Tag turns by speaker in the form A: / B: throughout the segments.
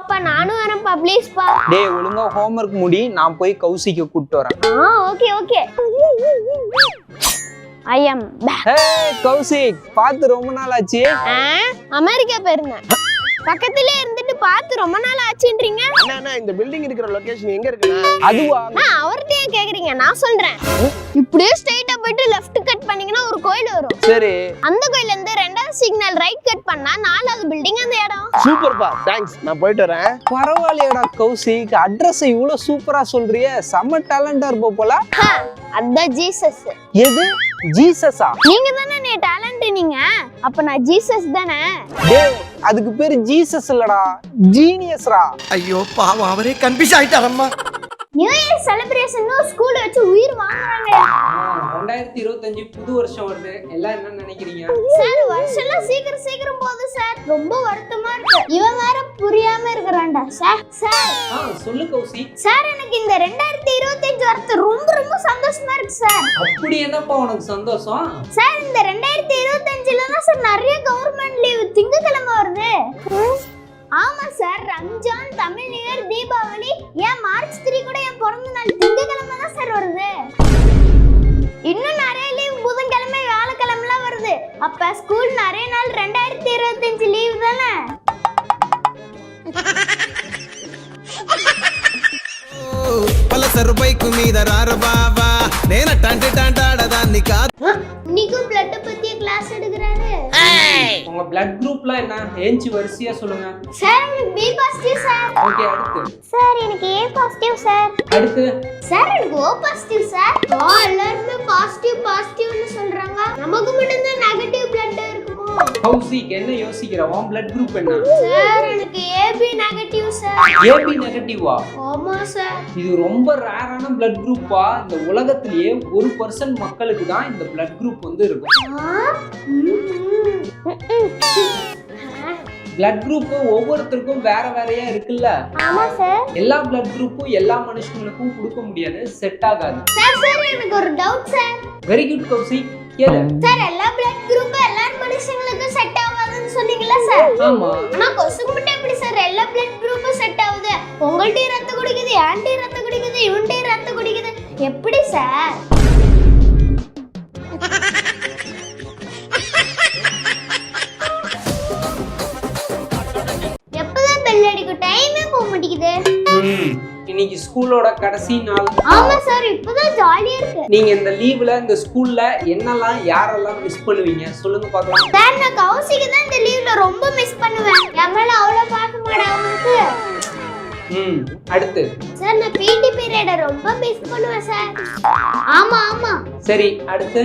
A: அப்பா நானும் வரேன்ப்பா ப்ளீஸ்ப்பா.
B: டேய் ஒழுங்கா ஹோம்வொர்க் முடி, நான் போய் கௌசிக்கு கூட்டிட்டு வரேன்.
A: Okay okay. I am back.
B: Kaushik பார்த்து ரொம்ப நாள் ஆச்சு.
A: அமெரிக்கா போயிருந்தேன். பக்கத்திலே இருந்துட்டு பார்த்து ரொம்ப நாள் ஆச்சுன்றீங்க.
C: அண்ணா இந்த பில்டிங் இருக்கிற லொகேஷன் எங்க இருக்குண்ணா?
B: அதுவா?
A: அவர்கிட்ட ஏன் கேக்குறீங்க? நான் சொல்றேன். இப்படியே ஸ்ட்ரைட்டா போயிட்டு லெஃப்ட் கட் பண்ணீங்கன்னா ஒரு கோயில் வரும்.
B: சரி.
A: அந்த கோயில்ல இருந்து ரெண்டாவது சிக்னல் ரைட் கட் பண்ணா 4வது பில்டிங் அந்த இடம்.
C: சூப்பர்ப்பா, தேங்க்ஸ். நான் போயிட்டு வரேன்.
B: பரவாயில்லையடா கௌசிக், அட்ரஸ் இவ்வளவு சூப்பரா சொல்றியே, செம்ம டேலண்டா இருப்ப போல.
A: அதான் ஜீசஸ்.
B: எது ஜீசஸா?
A: நீங்க தானே டேலண்ட் நீங்க, அப்ப நான் ஜீசஸ் தானே.
B: டேய் அதுக்கு பேரு ஜீசஸ் இல்லடா, ஜீனியஸ்ரா.
C: ஐயோ பாவம், அவரே கன்ஃபியூஸ் ஆயிட்டாரம்மா.
A: நியூ இயர் செலிப்ரேஷன் ஸ்கூல்ல வச்சு உயிர் வாங்குறாங்க.
B: 2025 புது வருஷம் வருது, எல்லாம் என்ன நினைக்கிறீங்க?
A: சார் வருஷம்லாம் சீக்கிரம் போகுது சார், ரொம்ப வருத்தமா இருக்கு. இவன் வேற புரியாம இருக்கறான்டா சார்.
B: சொல்லு கௌசிக்.
A: சார் எனக்கு இந்த 2025 வரது ரொம்ப சந்தோஷமா இருக்கு சார்.
B: அப்படி என்னப்பா உனக்கு சந்தோஷம்?
A: சார் இந்த 2025ல தான் சார் நிறைய கவர்மெண்ட் லீவ் திங்கக்கிழமை வருது. ஆமா sir, Ramzan, Tamil new year, Deepavali, ஏன் மார்ச் 3 கூட என் பிறந்த நாள் திங்கக்கிழமை தான் சார் வருது. இன்னும் நிறைய லீவ் புதன்கிழமை, வியாழக்கிழமைலாம் வருது. அப்ப ஸ்கூல் நிறைய நாள் 2025 லீவ் தானே.
D: పలసరుపైకు మీద రారబావా నేను టంటి టంటాడదాన్ని కాదు.
A: இன்னைக்கு பிளட் பத்தி கிளாஸ் எடுக்கறாரு.
B: உங்க பிளட் குரூப்லாம் என்ன? ஏஞ்சி வரிசையா சொல்லுங்க.
A: சார் எனக்கு பி பாசிட்டிவ் சார்.
B: ஓகே அடுத்து.
A: சார் எனக்கு ஏ பாசிட்டிவ் சார்.
B: அடுத்து.
A: சார் எனக்கு ஓ பாசிட்டிவ் சார். எல்லாரும் பாசிட்டிவ்னு சொல்றாங்க, நமக்கு மட்டும் தான் நெகட்டிவ் பிளட் இருக்குமோ?
B: கௌசிக் என்ன யோசிக்கிற? உன் பிளட் குரூப் என்ன?
A: சார் எனக்கு ஏபி நெகட்டிவ் சார்.
B: ஏபி நெகட்டிவா?
A: ஆமா சார்.
B: இது ரொம்ப ரேரான பிளட் குரூப்பா. இந்த உலகத்திலேயே 1% மக்களுக்கு தான் இந்த பிளட் குரூப் வந்து இருக்கும். பிளட் குரூப் ஒவ்வொருத்தருக்கும் வேற வேறையா இருக்குல்ல.
A: ஆமா சார்.
B: எல்லா பிளட் குரூப்பும் எல்லா மனுஷங்களுக்கும் கொடுக்க முடியாது, செட் ஆகாது.
A: சார் எனக்கு ஒரு doubt sir.
B: Very good Kaushik, கேளு.
A: சார் எல்லா பிளட் குரூப் எல்லா மனுஷங்களுக்கும் செட் ஆகாதுன்னு சொன்னீங்களா சார்?
B: ஆமா.
A: ஆனா கொசுக்கு மட்டும் எப்படி சார் எல்லா பிளட் குரூப்பும் செட் ஆகுது? உங்கள்ட்ட ரத்தம் குடிக்குது, ஆன்ட்டி ரத்தம் குடிக்குது, இவன்ட்ட ரத்தம் குடிக்குது, எப்படி சார்? எப்பதான் பெல் அடிக்கும்? டைமே போக மாட்டேங்குது.
B: இன்னைக்கு ஸ்கூலோட கடைசி நாள்.
A: ஆமா சார், இப்பதான் ஜாலியா இருக்கு.
B: நீங்க இந்த லீவ்ல இந்த ஸ்கூல்ல என்னெல்லாம் யாரெல்லாம் மிஸ் பண்ணுவீங்க சொல்லுங்க பார்க்கலாம்.
A: சார் நான் கௌசிக்கு தான் இந்த லீவ்ல ரொம்ப மிஸ் பண்ணுவேன். எம்மல அவ்வளவு பாக்கமாடா உங்களுக்கு.
B: அடுத்து.
A: சார் நான் பிடி பீரியட் ரொம்ப மிஸ் பண்ணுவேன் சார். ஆமா
B: சரி அடுத்து.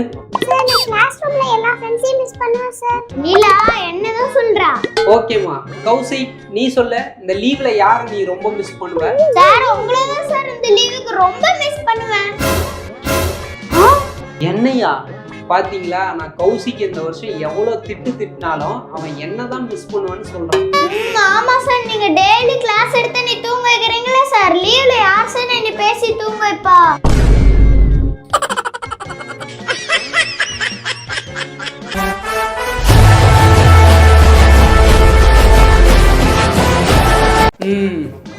A: சார் நான் கிளாஸ் ரூம்ல எல்லா ஃப்ரெண்ட்ஸையும் மிஸ் பண்ணுவேன் சார். நீலா என்னதான் சொல்றா?
B: ஓகேமா. கௌசிக் நீ சொல்ல, இந்த லீவ்ல யார நீ ரொம்ப மிஸ் பண்ணுவ?
A: சார் உங்களை தான் சார் இந்த லீவுக்கு ரொம்ப மிஸ் பண்ணுவேன்.
B: என்னையா? பாத்தீங்களா, நான் கௌசிக் இந்த வருஷம் எவ்வளவு திட்டினாலும் அவன் என்னதான் மிஸ் பண்ணுவான்னு சொல்றான்.
A: ஆமா சார், நீங்க டெய்லி கிளாஸ் எடுத்து நீ தூங்க வைக்கிறீங்களா சார்? லீவ்ல யார் சார் நீ பேசி தூங்க வைப்பா?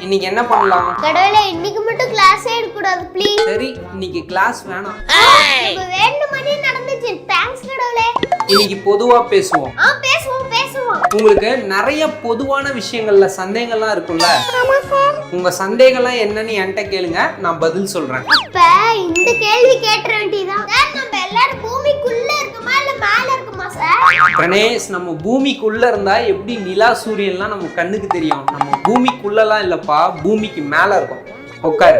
B: இன்னைக்கு என்ன பண்ணலாம்?
A: கடவுளே இன்னைக்கு மட்டும் கிளாஸே எடுக்க கூடாது ப்ளீஸ்.
B: சரி இன்னைக்கு கிளாஸ் வேணாம்.
A: இப்ப வேண்டு மாதிரி நடந்துச்சு. தேங்க்ஸ் கடவுளே.
B: இன்னைக்கு பொதுவா பேசுவோம்.
A: பேசுவோம்.
B: உங்களுக்கு நிறைய பொதுவான விஷயங்கள்ல சந்தேகம்லாம் இருக்கும்ல?
A: ஆமா சார்.
B: உங்க சந்தேகம்லாம் என்னன்னு என்கிட்ட கேளுங்க, நான் பதில் சொல்றேன்.
A: அப்ப இந்த கேள்வி கேட்ற வேண்டியதான் சார், நம்ம எல்லாரும் பூமிக்குள்ள இருக்குமா இல்ல மேல இருக்குமா சார்?
B: கணேஷ், நம்ம பூமிக்குள்ள இருந்தா எப்படி நிலா சூரியன்லாம் நம்ம கண்ணுக்கு தெரியும்? நம்ம பூமிக்குள்ளலாம் இல்லப்பா, பூமிக்கு மேல இருக்கும். உட்காரு.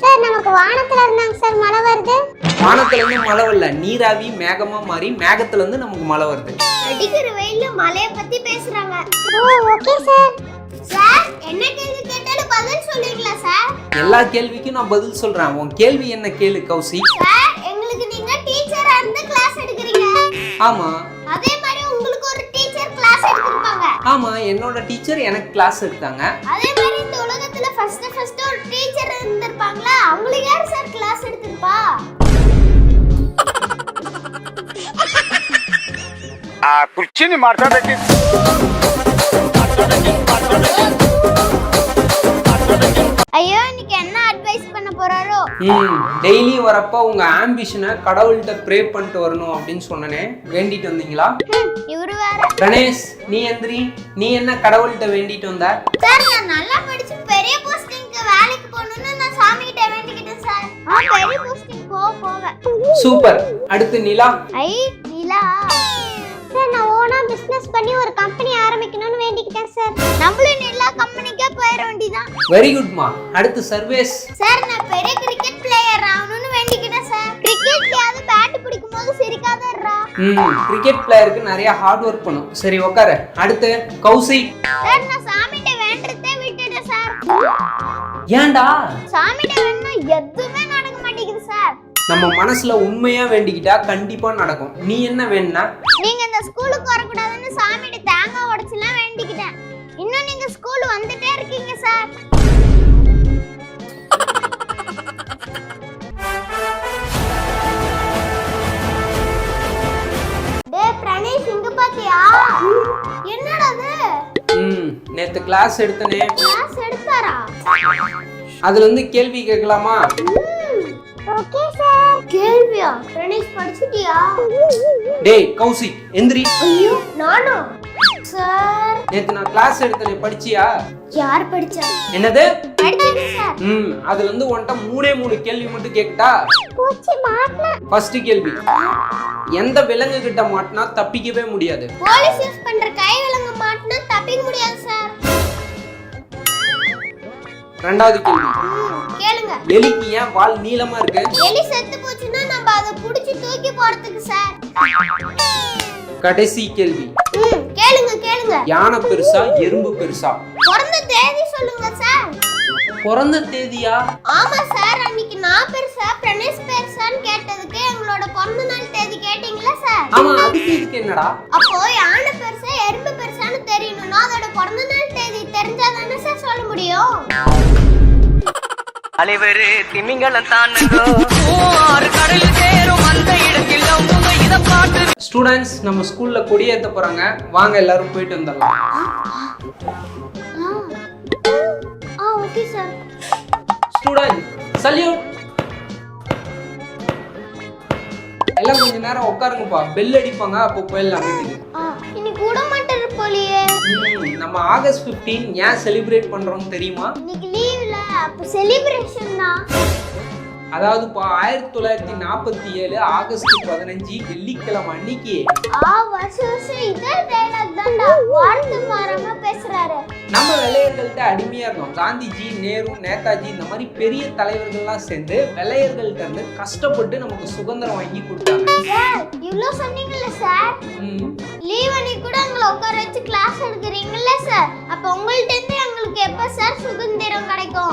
A: சார் நமக்கு வானத்துல இருந்தாங்க சார் மழை வருது.
B: வானத்துல இருந்து மழை வரல, நீராவி மேகமா மாறி மேகத்துல இருந்து நமக்கு மழை வருது.
A: அடிக்கிற வெயில்ல மழைய பத்தி பேசுறாங்க. Okay sir. சார் என்ன கேள்வி கேட்டாலும் பதில் சொல்றீங்களா சார்?
B: எல்லா கேள்விக்கும் நான் பதில் சொல்றேன். உன் கேள்வி என்ன கேளு கௌசிக்.
A: சார் எங்களுக்கு நீங்க டீச்சரா இருந்து கிளாஸ் எடுக்கறீங்க.
B: ஆமா.
A: அதே மாதிரி உங்களுக்கு ஒரு டீச்சர் கிளாஸ் எடுத்துப்பாங்க.
B: ஆமா, என்னோட டீச்சர் எனக்கு கிளாஸ் எடுத்தாங்க.
A: அதே மாதிரி இந்த உலகத்துல ஃபர்ஸ்ட் ஒரு டீச்சர் இருந்திருப்பாங்களா? அவங்களுக்கு யார் சார் கிளாஸ் எடுத்துப்பா?
C: ಕುರ್ಚಿನಿ ಮಾಡ್ತಾ
B: டெய்லி வரப்ப உங்க ஆம்பிஷனை கடவுள்கிட்ட ப்ரே பண்ணிட்டு வரணும் அப்படின்னு சொன்னனே, வேண்டிட்டு வந்தீங்களா?
A: இவரு வேற.
B: கணேஷ், நீ எந்திரி. நீ என்ன கடவுள்கிட்ட வேண்டிட்டு வந்த?
A: சார் நான் நல்லா படிச்சு பெரிய போஸ்டிங்க்கு வேலைக்கு போகணும்னு நான் சாமி கிட்ட வேண்டிக்கிட்டேன் சார். பெரிய போஸ்டிங் போவேன்.
B: சூப்பர். அடுத்து நிலா.
A: ஐ நிலா. சார் நான் ஓனா பிசினஸ் பண்ணி ஒரு கம்பெனி ஆரம்பிக்கணும்னு வேண்டிக்கிட்டேன் சார். நம்மளும் நிலா கம்பெனிக்கே போயிட வேண்டியதான்.
B: வெரி குட்மா. அடுத்து சர்வேஸ்.
A: சார் நான் பெரிய கிரிக்கெட் பிளேயர் ஆகணும்னு வேண்டிக்கிட்டேன் சார். கிரிக்கெட்லயாவது பேட் பிடிக்கும் போது சிரிக்காதேறா.
B: கிரிக்கெட் பிளேயருக்கு நிறைய ஹார்ட் ஒர்க் பண்ணும். சரி உட்காரு. அடுத்து கௌசிக்.
A: சார் நான் சாமிட்ட வேண்டறதே விட்டுட்டேன் சார்.
B: ஏன்டா?
A: சாமிட்ட வேண்டா எதுவுமே நடக்க மாட்டேங்குது சார்.
B: நம்ம மனசுல உண்மையா வேண்டிக்கிட்டா கண்டிப்பா நடக்கும். நீ என்ன வேணும்னா?
A: நீங்க இந்த ஸ்கூலுக்கு வரக்கூடாதுன்னு சாமிட்ட தேங்காய் உடைச்சுலாம் வேண்டிக்கிட்டேன். இன்னும் நீங்க ஸ்கூல் வந்துட்டே இருக்கீங்க சார். டேய் பிரணேஷ் இங்க பாத்தியா? என்னடா இது?
B: நேத்து கிளாஸ் எடுத்தனே.
A: கிளாஸ் எடுத்தாரா?
B: அதுல இருந்து கேள்வி கேட்கலாமா?
A: Okay sir. கேள்வியா? பிரணேஷ் படிச்சிட்டியா?
B: டேய் கௌசிக் எந்திரி.
A: ஐயோ நானா? சார்
B: நேத்து நான் கிளாஸ் எடுத்தனே, படிச்சியா?
A: யார் படிச்சா?
B: என்னது?
A: படிச்சேன் சார்.
B: அதுல இருந்து உன்கிட்ட 3 கேள்வி மட்டும் கேக்கட்டா?
A: போச்சு மாட்னா.
B: ஃபர்ஸ்ட் கேள்வி, எந்த விலங்கு கிட்ட மாட்டினா தப்பிக்கவே முடியாது?
A: போலீஸ் யூஸ் பண்ற கை விலங்கு மாட்டினா தப்பிக்க முடியாது சார்.
B: ரெண்டாவது கேள்வி,
A: கேளுங்க.
B: எலிக்கு ஏன் வால் நீளமா இருக்கு?
A: எலி செத்து போச்சுன்னா நம்ம அதை புடிச்சு தூக்கி போறதுக்கு சார்.
B: கடைசி கேள்வி,
A: கேளுங்க.
B: யானை பெருசா எறும்பு பெருசா?
A: பிறந்த தேதி சொல்லுங்க சார்.
B: பிறந்த தேதியா?
A: ஆமா சார், அன்னைக்கு நான் பெருசா பிரணேஷ் பெருசான்னு கேட்டதுக்கு எங்களோட பிறந்த நாள் தேதி கேட்டீங்களா சார்?
B: ஆமா, அதுக்கு இதுக்கு என்னடா?
A: அப்போ யானை பெருசா எறும்பு பெருசான்னு தெரியணும்னா அதோட பிறந்த நாள் தேதி தெரிஞ்சாதானே சார் சொல்ல முடியும்.
E: அலைவரு திமிங்கலம் தானுங்கோ ஆறு கடல் சேரும் அந்த இடத்தில் அவங்க இத பாட்டு.
B: ஸ்டூடண்ட்ஸ், நம்ம ஸ்கூல்ல கொடியேத்த போறாங்க. வாங்க எல்லாரும் போயிட்டு வந்துடலாம்.
A: Okay sir.
B: Student salute. எல்லாம் கொஞ்ச நேரம் உட்காருங்கப்பா, பெல் அடிப்பாங்க, அப்போ போயிடலாம் வீட்டுக்கு.
A: இன்னைக்கு கூட மாட்டேன் போலியே.
B: நம்ம ஆகஸ்ட் 15 ஏன் செலிப்ரேட் பண்றோம் தெரியுமா?
A: இன்னைக்கு லீவ்ல, அப்ப செலிப்ரேஷன் தான்.
B: அதாவது 1947 ஆகஸ்ட் 15 வெள்ளிக்கிழமை அன்னைக்கு
A: வருஷம் இதே டயலாக் தான்டா, வார்த்தை மாறாம பேசுறாரு.
B: நம்ம வெள்ளையர்கள்ட்ட அடிமையா இருந்தோம். காந்திஜி, நேரு, நேதாஜி இந்த மாதிரி பெரிய தலைவர்கள்லாம் சேர்ந்து வெள்ளையர்கள்ட்ட இருந்து கஷ்டப்பட்டு நமக்கு சுதந்திரம் வாங்கி கொடுத்தாங்க.
A: சார் இவ்ளோ சொன்னீங்கல்ல சார், லீவ் அன்னைக்கு கூட எங்களை உட்கார வச்சு கிளாஸ் எடுக்கிறீங்கல்ல சார், அப்ப உங்கள்ட்ட இருந்து எங்களுக்கு எப்ப சார் சுதந்திரம் கிடைக்கும்?